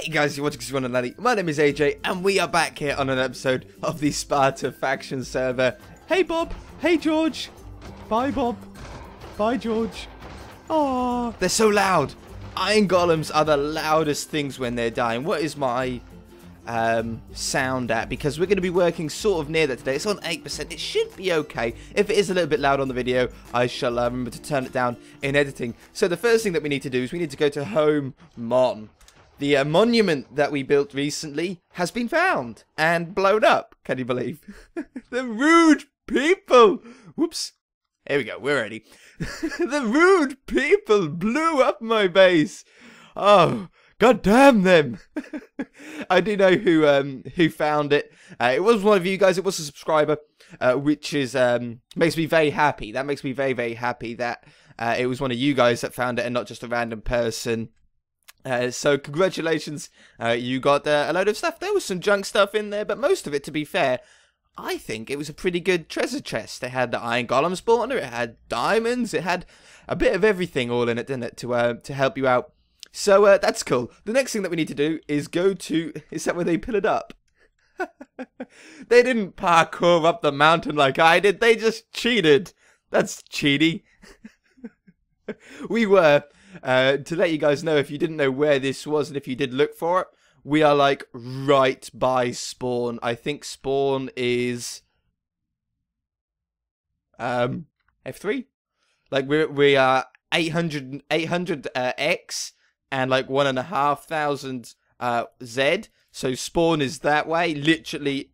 Hey guys, you're watching One and Laddie. My name is AJ, and we are back here on an episode of the Sparta faction server. Hey Bob, hey George. Bye Bob, bye George. Oh, they're so loud. Iron golems are the loudest things when they're dying. What is my sound at? Because we're going to be working sort of near that today. It's on 8%. It should be okay. If it is a little bit loud on the video, I shall remember to turn it down in editing. So the first thing that we need to do is we need to go to Home Mon. The monument that we built recently has been found and blown up. Can you believe? The rude people. Whoops. Here we go. We're ready. The rude people blew up my base. Oh, god damn them. I do know who found it. It was one of you guys. It was a subscriber, which is makes me very happy. That makes me very, very happy that it was one of you guys that found it and not just a random person. So congratulations, you got a load of stuff. There was some junk stuff in there, but most of it, to be fair, I think it was a pretty good treasure chest. It had the Iron Golem spawner, it had diamonds, it had a bit of everything all in it, didn't it, to help you out. So that's cool. The next thing that we need to do is go to, is that where they put it up? They didn't parkour up the mountain like I did, they just cheated. That's cheaty. We were... to let you guys know, if you didn't know where this was and if you did look for it, we are like right by spawn. I think spawn is F3. Like we are 800 X and like 1,500 Z. So spawn is that way, literally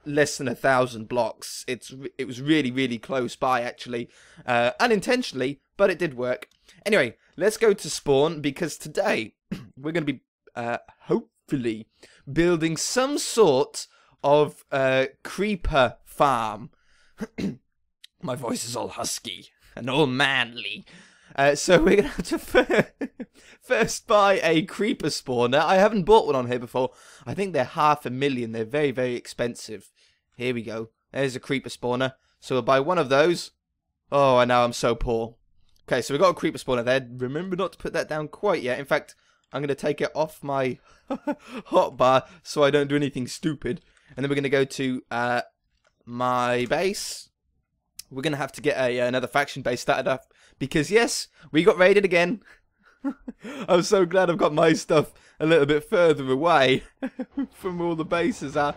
less than 1,000 blocks. It was really close by actually, unintentionally, but it did work. Anyway, let's go to spawn because today we're going to be hopefully building some sort of creeper farm. My voice is all husky and all manly. So we're going to have to first buy a creeper spawner. I haven't bought one on here before. I think they're $500,000. They're very expensive. Here we go. There's a creeper spawner. So we'll buy one of those. Oh, I know I'm so poor. Okay, so we've got a creeper spawner there. Remember not to put that down quite yet. In fact, I'm going to take it off my hotbar so I don't do anything stupid. And then we're going to go to my base. We're going to have to get another faction base started up. Because, yes, we got raided again. I'm so glad I've got my stuff a little bit further away from all the bases are.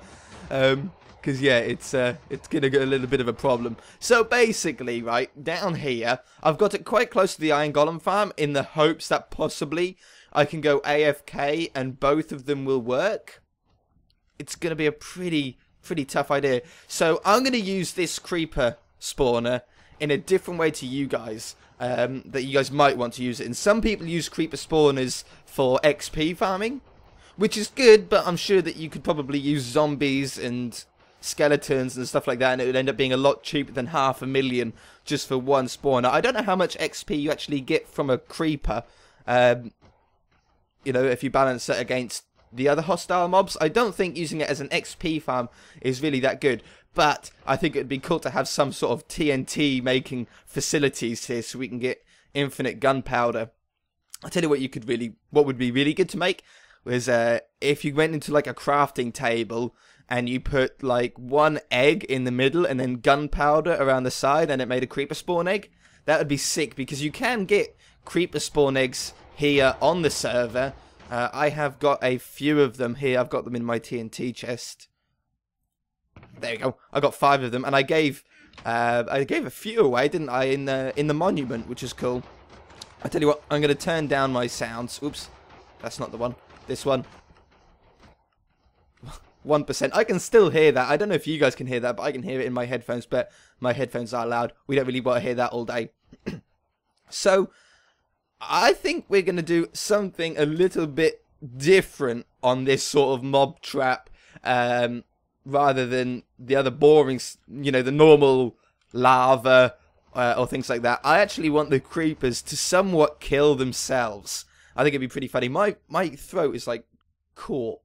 Because, yeah, it's going to get a little bit of a problem. So, basically, right, down here, I've got it quite close to the Iron Golem farm in the hopes that possibly I can go AFK and both of them will work. It's going to be a pretty tough idea. So, I'm going to use this creeper spawner in a different way to you guys, that you guys might want to use it. And some people use creeper spawners for XP farming, which is good, but I'm sure that you could probably use zombies and skeletons and stuff like that, and it would end up being a lot cheaper than $500,000 just for one spawner. I don't know how much XP you actually get from a creeper, you know, if you balance it against the other hostile mobs. I don't think using it as an XP farm is really that good, but I think it would be cool to have some sort of TNT making facilities here so we can get infinite gunpowder. I'll tell you what would be really good to make was if you went into like a crafting table and you put like one egg in the middle and then gunpowder around the side and it made a creeper spawn egg. That would be sick because you can get creeper spawn eggs here on the server. I have got a few of them here. I've got them in my TNT chest. There you go. I got 5 of them, and I gave a few away, didn't I? In the monument, which is cool. I tell you what, I'm going to turn down my sounds. Oops, that's not the one. This one. 1%. I can still hear that. I don't know if you guys can hear that, but I can hear it in my headphones. But my headphones are loud. We don't really want to hear that all day. So, I think we're going to do something a little bit different on this sort of mob trap, rather than the other boring, you know, the normal lava or things like that. I actually want the creepers to somewhat kill themselves. I think it'd be pretty funny. My throat is like caught.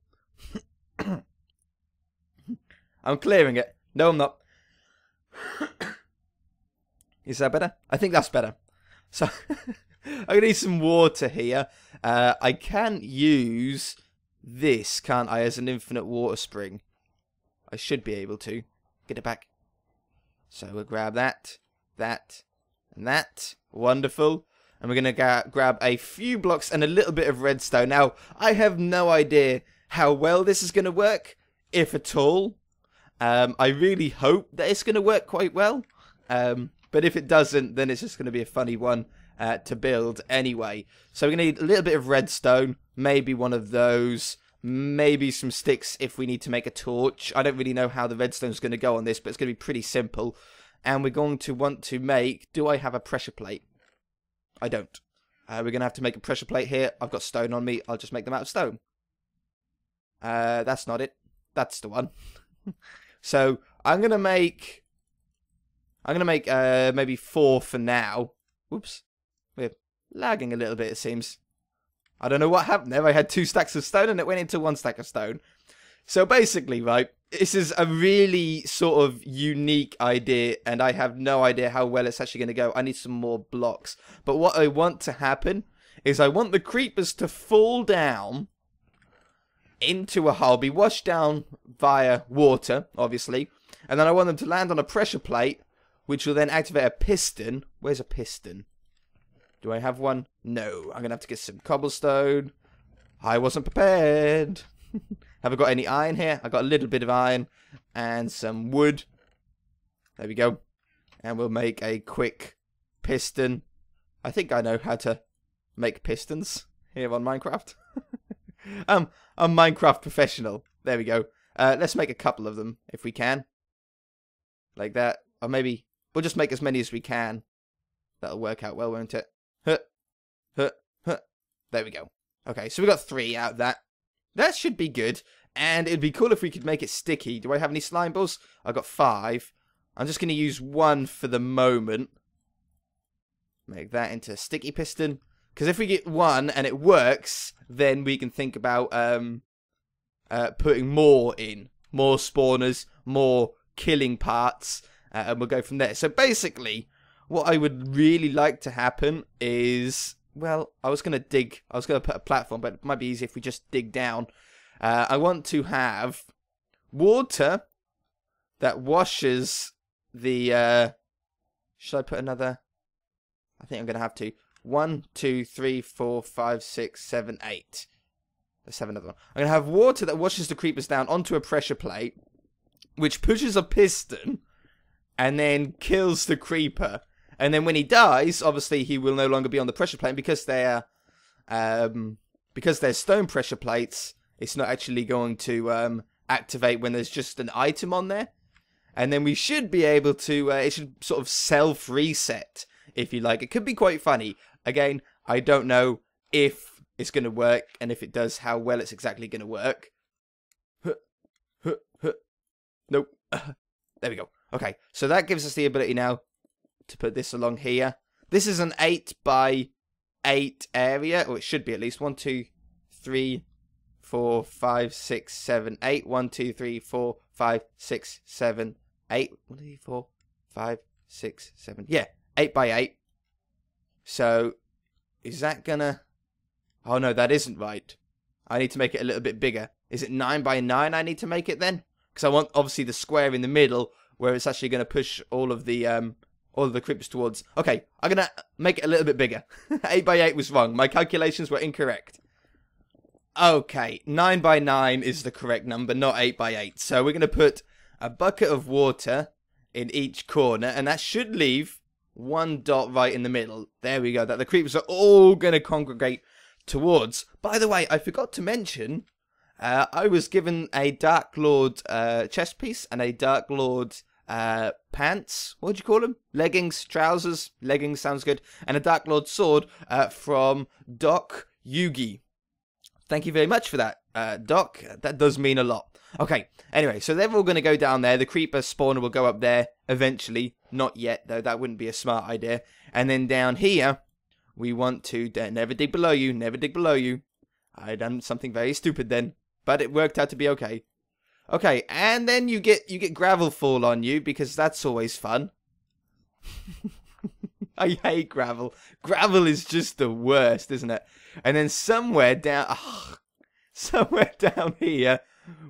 I'm clearing it. No, I'm not. Is that better? I think that's better. So I'm going to need some water here. I can use this, can't I, as an infinite water spring? I should be able to. Get it back. So we'll grab that, that, and that. Wonderful. And we're going to grab a few blocks and a little bit of redstone. Now, I have no idea how well this is going to work, if at all. I really hope that it's going to work quite well. But if it doesn't, then it's just going to be a funny one to build anyway. So we're going to need a little bit of redstone, maybe one of those, maybe some sticks if we need to make a torch. I don't really know how the redstone's going to go on this, but it's going to be pretty simple. And we're going to want to make... Do I have a pressure plate? I don't. We're going to have to make a pressure plate here. I've got stone on me. I'll just make them out of stone. That's not it. That's the one. So I'm going to make... maybe 4 for now. Whoops. We're lagging a little bit, it seems. I don't know what happened there. I had 2 stacks of stone and it went into 1 stack of stone. So basically, right, this is a really sort of unique idea and I have no idea how well it's actually going to go. I need some more blocks. But what I want to happen is I want the creepers to fall down into a hole, be washed down via water, obviously. And then I want them to land on a pressure plate, which will then activate a piston. Where's a piston? Do I have one? No. I'm going to have to get some cobblestone. I wasn't prepared. Have I got any iron here? I got a little bit of iron and some wood. There we go. And we'll make a quick piston. I think I know how to make pistons here on Minecraft. I'm a Minecraft professional. There we go. Let's make a couple of them if we can. Like that. Or maybe we'll just make as many as we can. That'll work out well, won't it? Huh. Huh. Huh. There we go. Okay, so we got 3 out of that. That should be good. And it'd be cool if we could make it sticky. Do I have any slime balls? I got 5. I'm just going to use 1 for the moment. Make that into a sticky piston. Because if we get 1 and it works, then we can think about putting more in. More spawners, more killing parts. And we'll go from there. So basically, what I would really like to happen is... Well, I was going to put a platform, but it might be easier if we just dig down. I want to have water that washes the... should I put another... I think I'm going to have to. 1, 2, 3, 4, 5, 6, 7, 8. Let's have another one. I'm going to have water that washes the creepers down onto a pressure plate, which pushes a piston, and then kills the creeper. And then when he dies, obviously he will no longer be on the pressure plate because they're stone pressure plates. It's not actually going to activate when there's just an item on there. And then we should be able to. It should sort of self-reset, if you like. It could be quite funny. Again, I don't know if it's going to work, and if it does, how well it's exactly going to work. Nope. There we go. Okay, so that gives us the ability now to put this along here. This is an 8 by 8 area, or it should be at least. 1, 2, 3, 4, 5, 6, 7, 8. 1, 2, 3, 4, 5, 6, 7, 8. 1, 2, 3, 4, 5, 6, 7. Yeah, 8 by 8. So, is that gonna... Oh no, that isn't right. I need to make it a little bit bigger. Is it 9 by 9 I need to make it then? Because I want, obviously, the square in the middle, where it's actually going to push all of the creepers towards. Okay, I'm going to make it a little bit bigger. 8 by 8 was wrong. My calculations were incorrect. Okay, 9 by 9 is the correct number, not 8 by 8. So we're going to put a bucket of water in each corner, and that should leave 1 dot right in the middle. There we go. That the creepers are all going to congregate towards. By the way, I forgot to mention, I was given a Dark Lord chest piece and a Dark Lord pants. What do you call them? Leggings, trousers. Leggings sounds good. And a Dark Lord sword from Doc Yugi. Thank you very much for that, Doc. That does mean a lot. Okay, anyway, so they're all going to go down there. The creeper spawner will go up there eventually. Not yet, though. That wouldn't be a smart idea. And then down here, we want to... never dig below you. Never dig below you. I done something very stupid then. But it worked out to be okay. Okay, and then you get gravel fall on you, because that's always fun. I hate gravel. Gravel is just the worst, isn't it? And then somewhere down somewhere down here,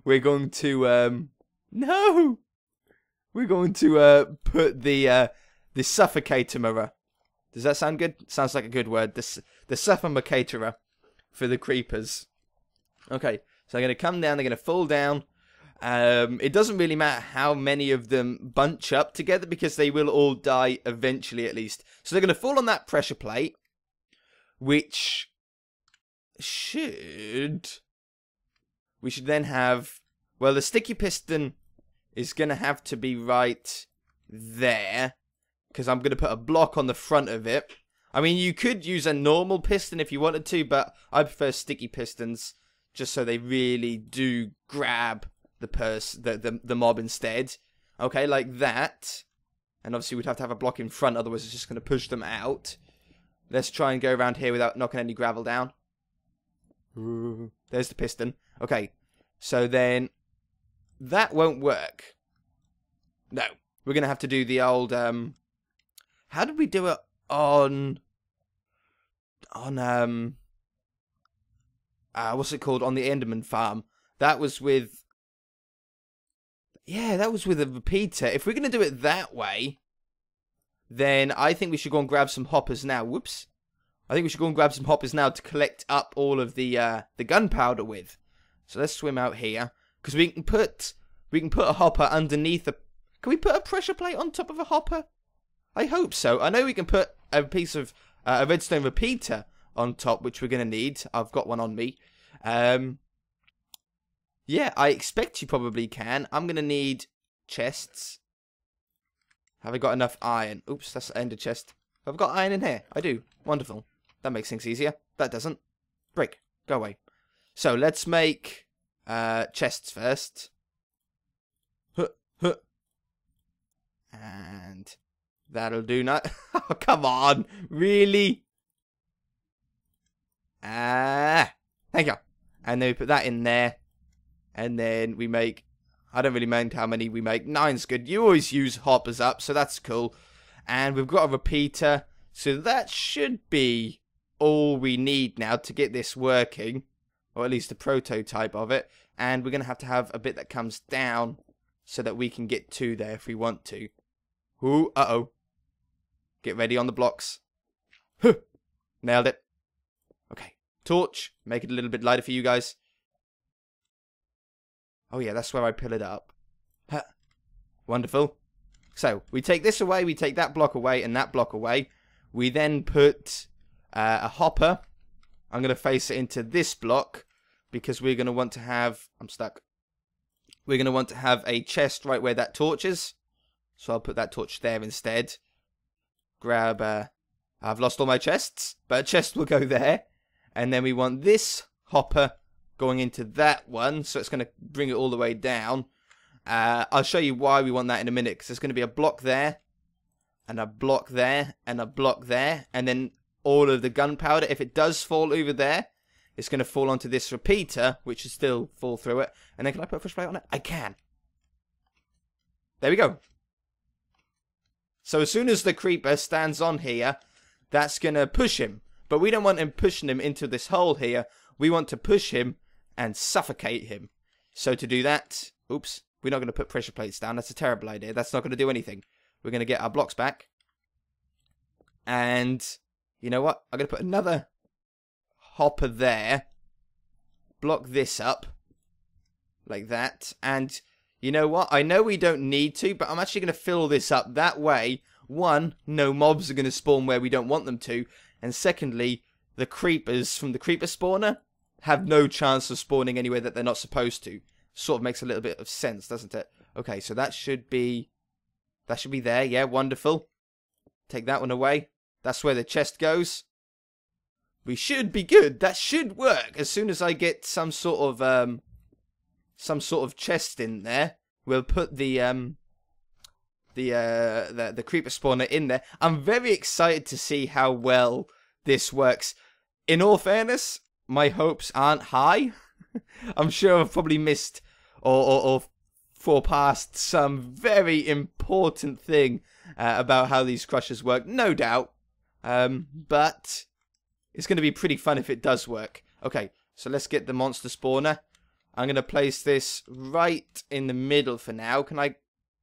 we're going to no, we're going to put the suffocator. Does that sound good? Sounds like a good word. The suffocator for the creepers. Okay, so they're going to come down. They're going to fall down. It doesn't really matter how many of them bunch up together because they will all die eventually at least. So they're going to fall on that pressure plate, which we should then have, well, the sticky piston is going to have to be right there because I'm going to put a block on the front of it. I mean, you could use a normal piston if you wanted to, but I prefer sticky pistons just so they really do grab the mob instead. Okay, like that. And obviously we'd have to have a block in front, otherwise it's just going to push them out. Let's try and go around here without knocking any gravel down. Ooh, there's the piston. Okay, so then that won't work. No, we're going to have to do the old, how did we do it on what's it called, on the Enderman farm? That was with, yeah, that was with a repeater. If we're going to do it that way, then I think we should go and grab some hoppers now. Whoops. I think we should go and grab some hoppers now to collect up all of the gunpowder with. So let's swim out here, because we can put a hopper underneath the. Can we put a pressure plate on top of a hopper? I hope so. I know we can put a piece of a redstone repeater on top, which we're going to need. I've got one on me. Yeah, I expect you probably can. I'm going to need chests. Have I got enough iron? Oops, that's the ender chest. Have I got iron in here? I do. Wonderful. That makes things easier. That doesn't. Break. Go away. So, let's make chests first. And that'll do not. Oh, come on. Really? Thank you. And then we put that in there. And then we make, I don't really mind how many we make. 9's good. You always use hoppers up, so that's cool. And we've got a repeater. So that should be all we need now to get this working. Or at least a prototype of it. And we're going to have a bit that comes down so that we can get to there if we want to. Ooh, uh-oh. Get ready on the blocks. Huh. Nailed it. Okay. Torch. Make it a little bit lighter for you guys. Oh yeah, that's where I pull it up. Huh. Wonderful. So, we take this away, we take that block away, and that block away. We then put a hopper. I'm going to face it into this block, because we're going to want to have... I'm stuck. We're going to want to have a chest right where that torch is. So I'll put that torch there instead. Grab... I've lost all my chests, but a chest will go there. And then we want this hopper going into that one, so it's going to bring it all the way down. I'll show you why we want that in a minute, because there's going to be a block there, and a block there, and a block there, and then all of the gunpowder, if it does fall over there, it's going to fall onto this repeater, which should still fall through it. And then can I put a flashlight on it? I can. There we go. So as soon as the creeper stands on here, that's going to push him. But we don't want him pushing him into this hole here. We want to push him and suffocate him. So to do that, oops, we're not going to put pressure plates down. That's a terrible idea. That's not going to do anything. We're going to get our blocks back. And you know what? I'm going to put another hopper there. Block this up. Like that. And you know what? I know we don't need to, but I'm actually going to fill this up. That way, one, no mobs are going to spawn where we don't want them to. And secondly, the creepers from the creeper spawner have no chance of spawning anywhere that they're not supposed to. Sort of makes a little bit of sense, doesn't it? Okay, so that should be there. Yeah, wonderful. Take that one away. That's where the chest goes. We should be good. That should work. As soon as I get some sort of chest in there, we'll put the creeper spawner in there. I'm very excited to see how well this works. In all fairness, my hopes aren't high. I'm sure I've probably missed or for past some very important thing about how these crushers work, no doubt. But it's going to be pretty fun if it does work. Okay, So let's get the monster spawner. I'm going to place this right in the middle for now. Can I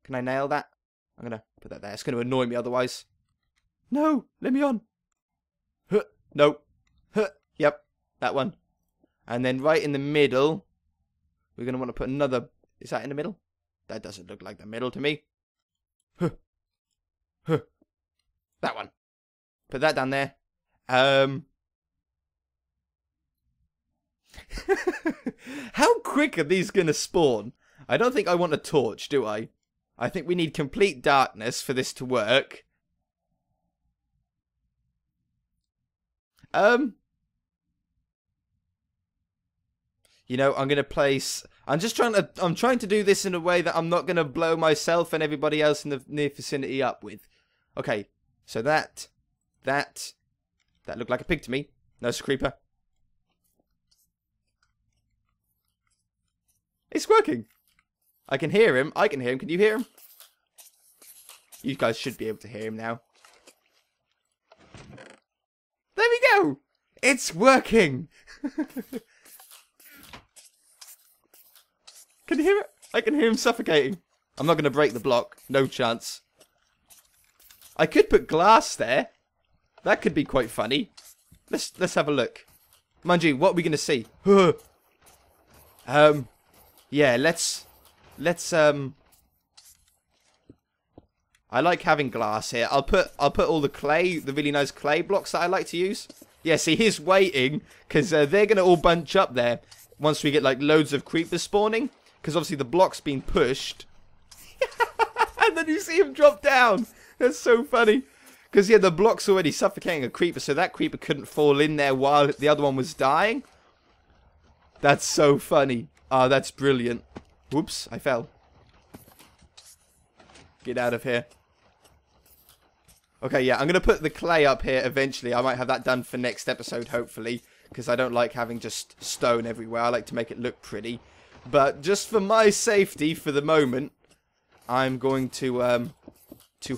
nail that? I'm going to put that there. It's going to annoy me otherwise. No, let me on. Huh, no. Huh, yep, that one. And then right in the middle, we're going to want to put another... Is that in the middle? That doesn't look like the middle to me. Huh. Huh. That one. Put that down there. How quick are these going to spawn? I don't think I want a torch, do I? I think we need complete darkness for this to work. You know, I'm going to place... I'm trying to do this in a way that I'm not going to blow myself and everybody else in the near vicinity up with. Okay, so that looked like a pig to me. No, it's a creeper. It's working. I can hear him. I can hear him. Can you hear him? You guys should be able to hear him now. There we go. It's working. Can you hear it? I can hear him suffocating. I'm not going to break the block. No chance. I could put glass there. That could be quite funny. Let's have a look. Mind you, what are we going to see? Yeah, let's I like having glass here. I'll put all the clay, the really nice clay blocks that I like to use. Yeah, see, he's waiting because they're going to all bunch up there once we get like loads of creepers spawning. Because obviously the block's been pushed. And then you see him drop down. That's so funny. Because, yeah, the block's already suffocating a creeper. So that creeper couldn't fall in there while the other one was dying. That's so funny. Oh, that's brilliant. Whoops, I fell. Get out of here. Okay, yeah, I'm going to put the clay up here eventually. I might have that done for next episode, hopefully. Because I don't like having just stone everywhere. I like to make it look pretty. But just for my safety, for the moment, I'm going to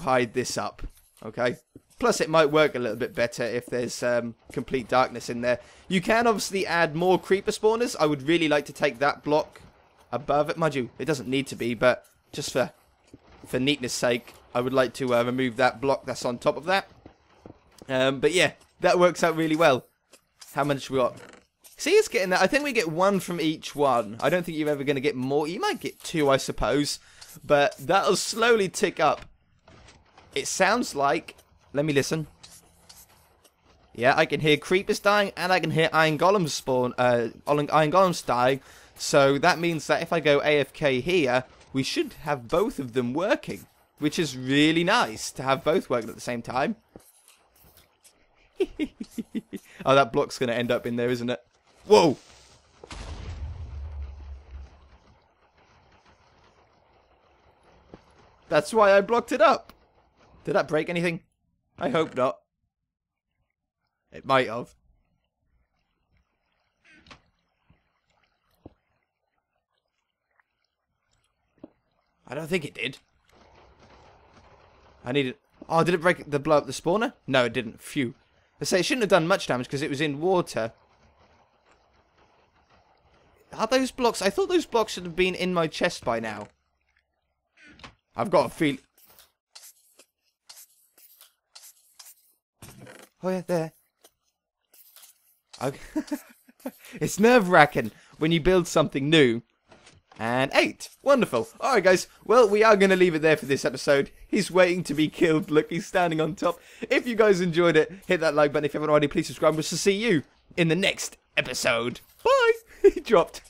hide this up, okay? Plus, it might work a little bit better if there's complete darkness in there. You can obviously add more creeper spawners. I would really like to take that block above it. Mind you, it doesn't need to be, but just for neatness sake, I would like to remove that block that's on top of that. But yeah, that works out really well. How much we got? See, it's getting that. I think we get one from each one. I don't think you're ever going to get more. You might get two, I suppose. But that'll slowly tick up. It sounds like... Let me listen. Yeah, I can hear creepers dying and I can hear iron golems spawn. Iron golems dying. So that means that if I go AFK here, we should have both of them working. Which is really nice to have both working at the same time. Oh, that block's going to end up in there, isn't it? Whoa! That's why I blocked it up. Did that break anything? I hope not. It might have. I don't think it did. I needed... Oh, did it blow up the spawner? No, it didn't. Phew. I say it shouldn't have done much damage because it was in water. Are those blocks... I thought those blocks should have been in my chest by now. I've got a feel... Oh, yeah, there. Okay. It's nerve-wracking when you build something new. And 8. Wonderful. Alright, guys. Well, we are going to leave it there for this episode. He's waiting to be killed. Look, he's standing on top. If you guys enjoyed it, hit that like button. If you haven't already, please subscribe. We'll see you in the next episode. Bye. He dropped.